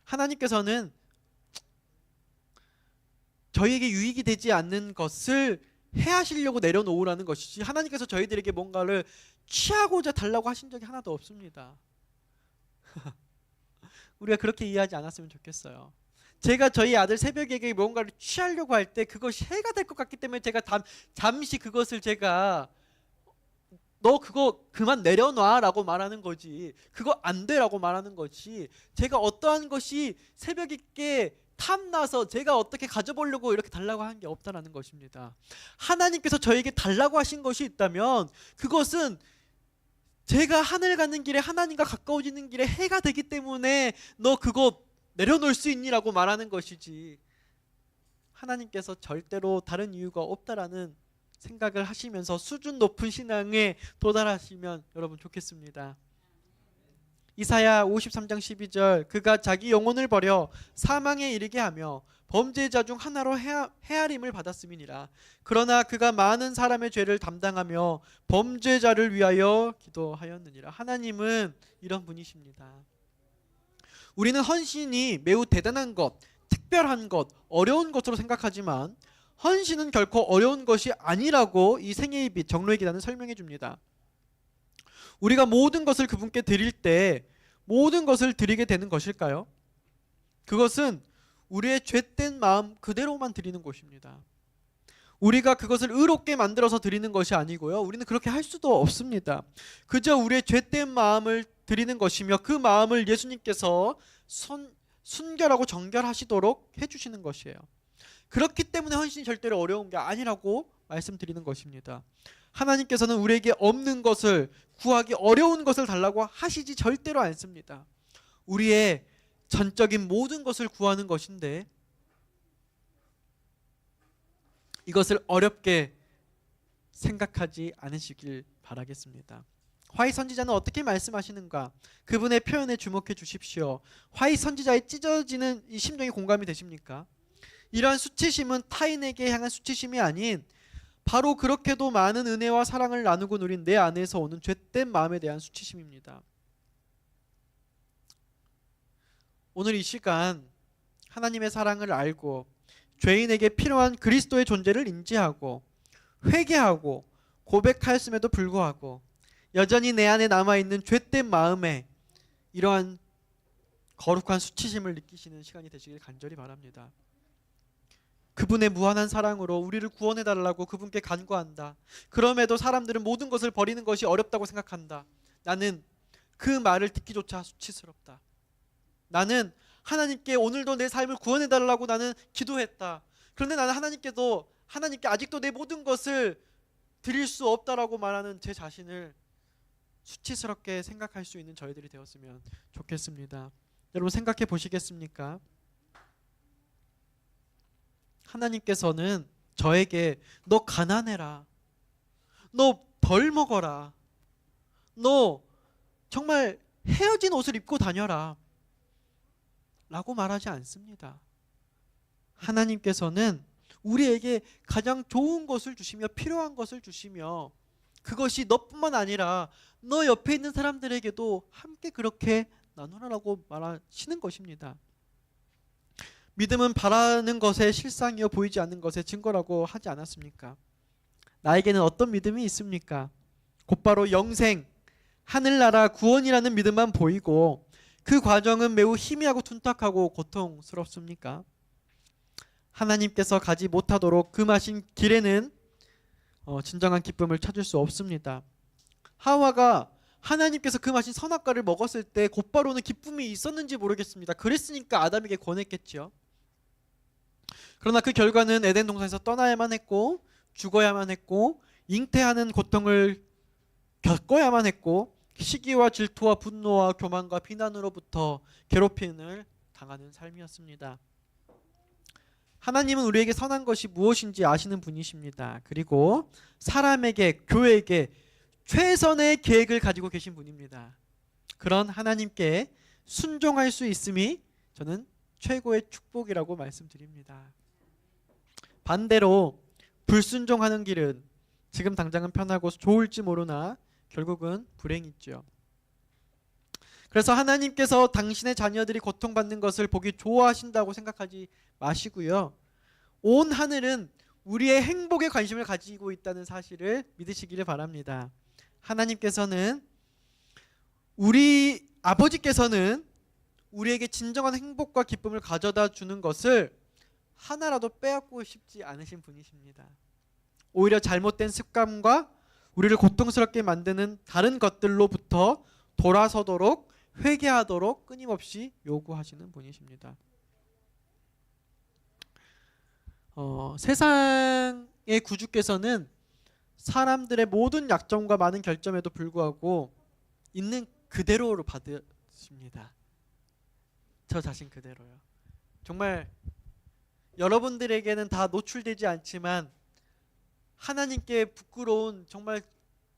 Speaker 1: 하나님께서는 저희에게 유익이 되지 않는 것을 해하시려고 내려놓으라는 것이지 하나님께서 저희들에게 뭔가를 취하고자 달라고 하신 적이 하나도 없습니다. 우리가 그렇게 이해하지 않았으면 좋겠어요. 제가 저희 아들 새벽에게 뭔가를 취하려고 할 때 그것이 해가 될 것 같기 때문에 제가 잠시 그것을 제가 너 그거 그만 내려놔 라고 말하는 거지, 그거 안 돼 라고 말하는 거지, 제가 어떠한 것이 새벽에 탐나서 제가 어떻게 가져보려고 이렇게 달라고 한 게 없다라는 것입니다. 하나님께서 저에게 달라고 하신 것이 있다면 그것은 제가 하늘 가는 길에 하나님과 가까워지는 길에 해가 되기 때문에 너 그거 내려놓을 수 있니? 라고 말하는 것이지 하나님께서 절대로 다른 이유가 없다라는 생각을 하시면서 수준 높은 신앙에 도달하시면 여러분 좋겠습니다. 이사야 53장 12절 그가 자기 영혼을 버려 사망에 이르게 하며 범죄자 중 하나로 헤아림을 받았음이니라. 그러나 그가 많은 사람의 죄를 담당하며 범죄자를 위하여 기도하였느니라. 하나님은 이런 분이십니다. 우리는 헌신이 매우 대단한 것, 특별한 것, 어려운 것으로 생각하지만 헌신은 결코 어려운 것이 아니라고 이 생애의 빛 정로의 기단은 설명해 줍니다. 우리가 모든 것을 그분께 드릴 때 모든 것을 드리게 되는 것일까요? 그것은 우리의 죄된 마음 그대로만 드리는 것입니다. 우리가 그것을 의롭게 만들어서 드리는 것이 아니고요. 우리는 그렇게 할 수도 없습니다. 그저 우리의 죄된 마음을 드리는 것이며 그 마음을 예수님께서 순결하고 정결하시도록 해주시는 것이에요. 그렇기 때문에 헌신이 절대로 어려운 게 아니라고 말씀드리는 것입니다. 하나님께서는 우리에게 없는 것을, 구하기 어려운 것을 달라고 하시지 절대로 않습니다. 우리의 전적인 모든 것을 구하는 것인데 이것을 어렵게 생각하지 않으시길 바라겠습니다. 화이 선지자는 어떻게 말씀하시는가? 그분의 표현에 주목해 주십시오. 화이 선지자의 찢어지는 이 심정이 공감이 되십니까? 이러한 수치심은 타인에게 향한 수치심이 아닌 바로 그렇게도 많은 은혜와 사랑을 나누고 누린 내 안에서 오는 죄된 마음에 대한 수치심입니다. 오늘 이 시간 하나님의 사랑을 알고 죄인에게 필요한 그리스도의 존재를 인지하고 회개하고 고백하였음에도 불구하고 여전히 내 안에 남아있는 죄된 마음에 이러한 거룩한 수치심을 느끼시는 시간이 되시길 간절히 바랍니다. 그분의 무한한 사랑으로 우리를 구원해달라고 그분께 간구한다. 그럼에도 사람들은 모든 것을 버리는 것이 어렵다고 생각한다. 나는 그 말을 듣기조차 수치스럽다. 나는 하나님께 오늘도 내 삶을 구원해달라고 나는 기도했다. 그런데 나는 하나님께 아직도 내 모든 것을 드릴 수 없다라고 말하는 제 자신을 수치스럽게 생각할 수 있는 저희들이 되었으면 좋겠습니다. 여러분 생각해 보시겠습니까? 하나님께서는 저에게 너 가난해라, 너 벌 먹어라, 너 정말 헤어진 옷을 입고 다녀라 라고 말하지 않습니다. 하나님께서는 우리에게 가장 좋은 것을 주시며 필요한 것을 주시며 그것이 너뿐만 아니라 너 옆에 있는 사람들에게도 함께 그렇게 나누라고 말하시는 것입니다. 믿음은 바라는 것의 실상이요 보이지 않는 것의 증거라고 하지 않았습니까? 나에게는 어떤 믿음이 있습니까? 곧바로 영생, 하늘나라, 구원이라는 믿음만 보이고 그 과정은 매우 희미하고 둔탁하고 고통스럽습니까? 하나님께서 가지 못하도록 금하신 길에는 진정한 기쁨을 찾을 수 없습니다. 하와가 하나님께서 금하신 선악과를 먹었을 때 곧바로는 기쁨이 있었는지 모르겠습니다. 그랬으니까 아담에게 권했겠죠. 그러나 그 결과는 에덴 동산에서 떠나야만 했고 죽어야만 했고 잉태하는 고통을 겪어야만 했고 시기와 질투와 분노와 교만과 비난으로부터 괴롭힘을 당하는 삶이었습니다. 하나님은 우리에게 선한 것이 무엇인지 아시는 분이십니다. 그리고 사람에게, 교회에게 최선의 계획을 가지고 계신 분입니다. 그런 하나님께 순종할 수 있음이 저는 최고의 축복이라고 말씀드립니다. 반대로 불순종하는 길은 지금 당장은 편하고 좋을지 모르나 결국은 불행이죠. 그래서 하나님께서 당신의 자녀들이 고통받는 것을 보기 좋아하신다고 생각하지 마시고요. 온 하늘은 우리의 행복에 관심을 가지고 있다는 사실을 믿으시기를 바랍니다. 하나님께서는 우리 아버지께서는 우리에게 진정한 행복과 기쁨을 가져다 주는 것을 하나라도 빼앗고 싶지 않으신 분이십니다. 오히려 잘못된 습관과 우리를 고통스럽게 만드는 다른 것들로부터 돌아서도록 회개하도록 끊임없이 요구하시는 분이십니다. 세상의 구주께서는 사람들의 모든 약점과 많은 결점에도 불구하고 있는 그대로로 받으십니다. 저 자신 그대로요. 정말 여러분들에게는 다 노출되지 않지만 하나님께 부끄러운 정말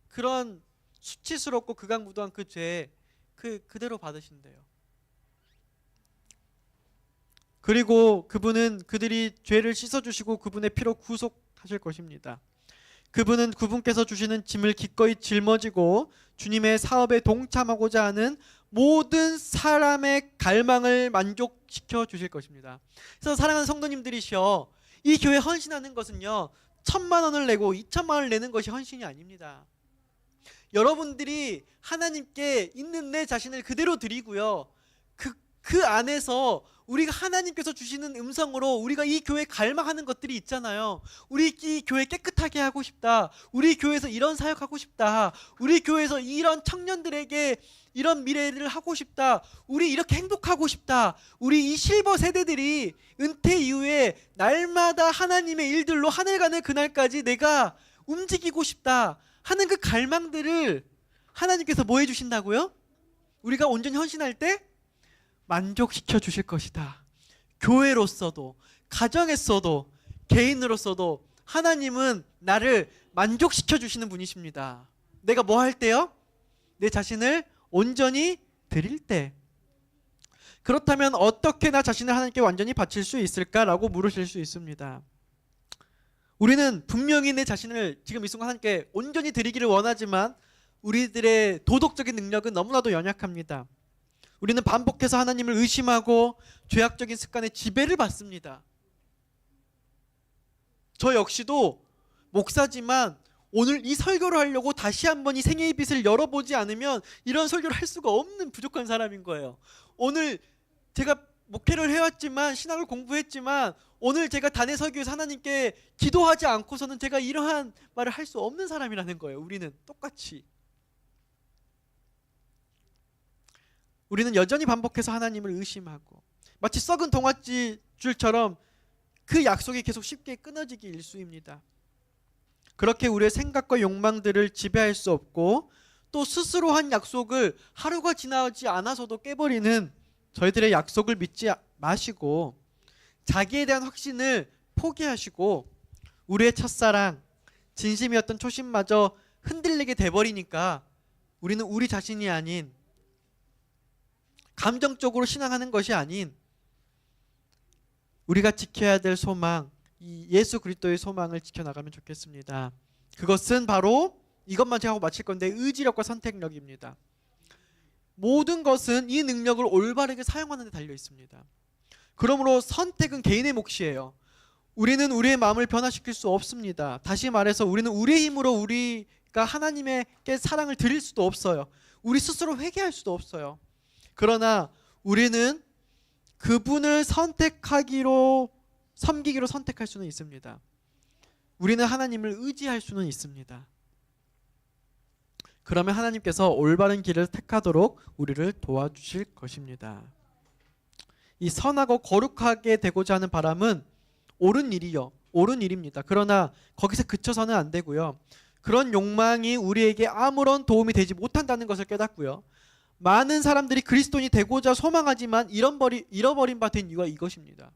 Speaker 1: 그런 수치스럽고 극악무도한 그 죄 그대로 받으신대요. 그리고 그분은 그들이 죄를 씻어주시고 그분의 피로 구속하실 것입니다. 그분은 그분께서 주시는 짐을 기꺼이 짊어지고 주님의 사업에 동참하고자 하는 모든 사람의 갈망을 만족시켜 주실 것입니다. 그래서 사랑하는 성도님들이시여, 이 교회 헌신하는 것은요 1,000만 원을 내고 2,000만 원을 내는 것이 헌신이 아닙니다. 여러분들이 하나님께 있는 내 자신을 그대로 드리고요, 그 안에서 우리가 하나님께서 주시는 음성으로 우리가 이 교회에 갈망하는 것들이 있잖아요. 우리 이 교회 깨끗하게 하고 싶다, 우리 교회에서 이런 사역하고 싶다, 우리 교회에서 이런 청년들에게 이런 미래를 하고 싶다, 우리 이렇게 행복하고 싶다, 우리 이 실버 세대들이 은퇴 이후에 날마다 하나님의 일들로 하늘 가는 그날까지 내가 움직이고 싶다 하는 그 갈망들을 하나님께서 뭐 해주신다고요? 우리가 온전히 헌신할 때 만족시켜 주실 것이다. 교회로서도, 가정에서도, 개인으로서도 하나님은 나를 만족시켜 주시는 분이십니다. 내가 뭐 할 때요? 내 자신을 온전히 드릴 때. 그렇다면 어떻게 나 자신을 하나님께 완전히 바칠 수 있을까라고 물으실 수 있습니다. 우리는 분명히 내 자신을 지금 이 순간 하나님께 온전히 드리기를 원하지만 우리들의 도덕적인 능력은 너무나도 연약합니다. 우리는 반복해서 하나님을 의심하고 죄악적인 습관에 지배를 받습니다. 저 역시도 목사지만 오늘 이 설교를 하려고 다시 한번 이 생애의 빛을 열어보지 않으면 이런 설교를 할 수가 없는 부족한 사람인 거예요. 오늘 제가 목회를 해왔지만, 신학을 공부했지만, 오늘 제가 단회 설교에서 하나님께 기도하지 않고서는 제가 이러한 말을 할 수 없는 사람이라는 거예요. 우리는 똑같이. 우리는 여전히 반복해서 하나님을 의심하고 마치 썩은 동아지 줄처럼 그 약속이 계속 쉽게 끊어지기 일쑤입니다. 그렇게 우리의 생각과 욕망들을 지배할 수 없고 또 스스로 한 약속을 하루가 지나지 않아서도 깨버리는 저희들의 약속을 믿지 마시고 자기에 대한 확신을 포기하시고 우리의 첫사랑, 진심이었던 초심마저 흔들리게 돼버리니까 우리는 우리 자신이 아닌, 감정적으로 신앙하는 것이 아닌 우리가 지켜야 될 소망, 이 예수 그리스도의 소망을 지켜나가면 좋겠습니다. 그것은 바로 이것만 제가 하고 마칠 건데 의지력과 선택력입니다. 모든 것은 이 능력을 올바르게 사용하는 데 달려 있습니다. 그러므로 선택은 개인의 몫이에요. 우리는 우리의 마음을 변화시킬 수 없습니다. 다시 말해서 우리는 우리의 힘으로 우리가 하나님에게 사랑을 드릴 수도 없어요. 우리 스스로 회개할 수도 없어요. 그러나 우리는 그분을 섬기기로 선택할 수는 있습니다. 우리는 하나님을 의지할 수는 있습니다. 그러면 하나님께서 올바른 길을 택하도록 우리를 도와주실 것입니다. 이 선하고 거룩하게 되고자 하는 바람은 옳은 일입니다. 그러나 거기서 그쳐서는 안 되고요. 그런 욕망이 우리에게 아무런 도움이 되지 못한다는 것을 깨닫고요. 많은 사람들이 그리스도인이 되고자 소망하지만 잃어버린 바 된 이유가 이것입니다.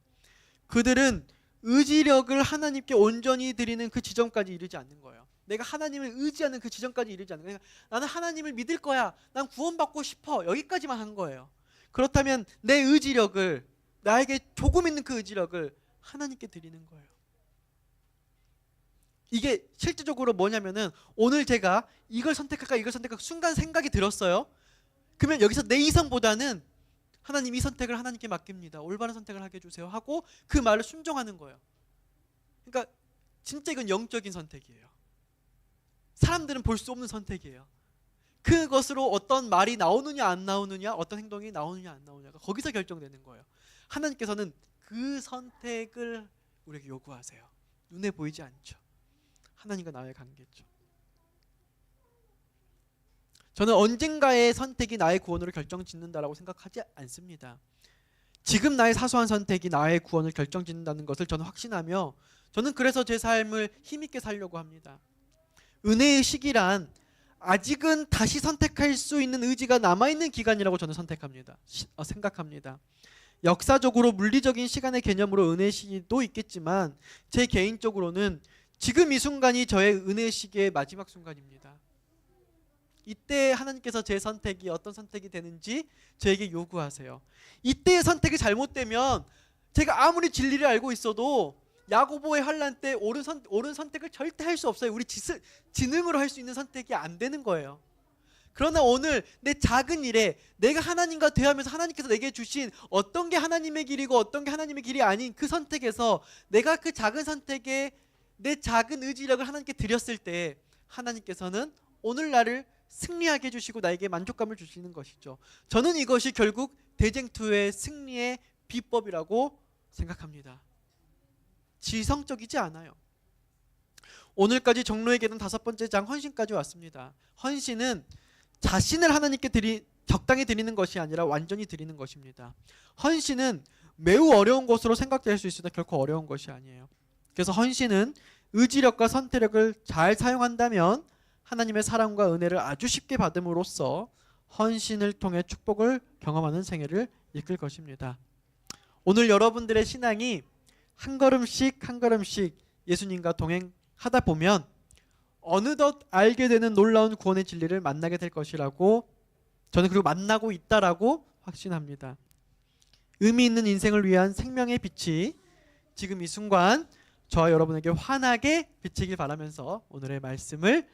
Speaker 1: 그들은 의지력을 하나님께 온전히 드리는 그 지점까지 이르지 않는 거예요. 내가 하나님을 의지하는 그 지점까지 이르지 않는 거예요. 나는 하나님을 믿을 거야, 난 구원받고 싶어, 여기까지만 한 거예요. 그렇다면 내 의지력을, 나에게 조금 있는 그 의지력을 하나님께 드리는 거예요. 이게 실질적으로 뭐냐면은 오늘 제가 이걸 선택할까 이걸 선택할까 순간 생각이 들었어요. 그러면 여기서 내 이성보다는 하나님 이 선택을 하나님께 맡깁니다. 올바른 선택을 하게 해주세요 하고 그 말을 순종하는 거예요. 그러니까 진짜 이건 영적인 선택이에요. 사람들은 볼 수 없는 선택이에요. 그것으로 어떤 말이 나오느냐 안 나오느냐, 어떤 행동이 나오느냐 안 나오느냐가 거기서 결정되는 거예요. 하나님께서는 그 선택을 우리에게 요구하세요. 눈에 보이지 않죠. 하나님과 나의 관계죠. 저는 언젠가의 선택이 나의 구원으로 결정짓는다라고 생각하지 않습니다. 지금 나의 사소한 선택이 나의 구원을 결정짓는다는 것을 저는 확신하며, 저는 그래서 제 삶을 힘있게 살려고 합니다. 은혜의 시기란 아직은 다시 선택할 수 있는 의지가 남아있는 기간이라고 저는 생각합니다. 역사적으로 물리적인 시간의 개념으로 은혜의 시기도 있겠지만 제 개인적으로는 지금 이 순간이 저의 은혜의 시기의 마지막 순간입니다. 이때 하나님께서 제 선택이 어떤 선택이 되는지 저에게 요구하세요. 이때의 선택이 잘못되면 제가 아무리 진리를 알고 있어도 야고보의 환난 때 옳은 선택을 절대 할 수 없어요. 우리 지능으로 할 수 있는 선택이 안 되는 거예요. 그러나 오늘 내 작은 일에 내가 하나님과 대하면서 하나님께서 내게 주신 어떤 게 하나님의 길이고 어떤 게 하나님의 길이 아닌 그 선택에서 내가 그 작은 선택에 내 작은 의지력을 하나님께 드렸을 때 하나님께서는 오늘 나를 승리하게 해주시고 나에게 만족감을 주시는 것이죠. 저는 이것이 결국 대쟁투의 승리의 비법이라고 생각합니다. 지성적이지 않아요. 오늘까지 종로의 계단 5번째 장 헌신까지 왔습니다. 헌신은 자신을 하나님께 적당히 드리는 것이 아니라 완전히 드리는 것입니다. 헌신은 매우 어려운 것으로 생각될 수 있으나 결코 어려운 것이 아니에요. 그래서 헌신은 의지력과 선택력을 잘 사용한다면 하나님의 사랑과 은혜를 아주 쉽게 받음으로써 헌신을 통해 축복을 경험하는 생애를 이끌 것입니다. 오늘 여러분들의 신앙이 한 걸음씩 한 걸음씩 예수님과 동행하다 보면 어느덧 알게 되는 놀라운 구원의 진리를 만나게 될 것이라고 저는 그리고 만나고 있다라고 확신합니다. 의미 있는 인생을 위한 생명의 빛이 지금 이 순간 저와 여러분에게 환하게 비치길 바라면서 오늘의 말씀을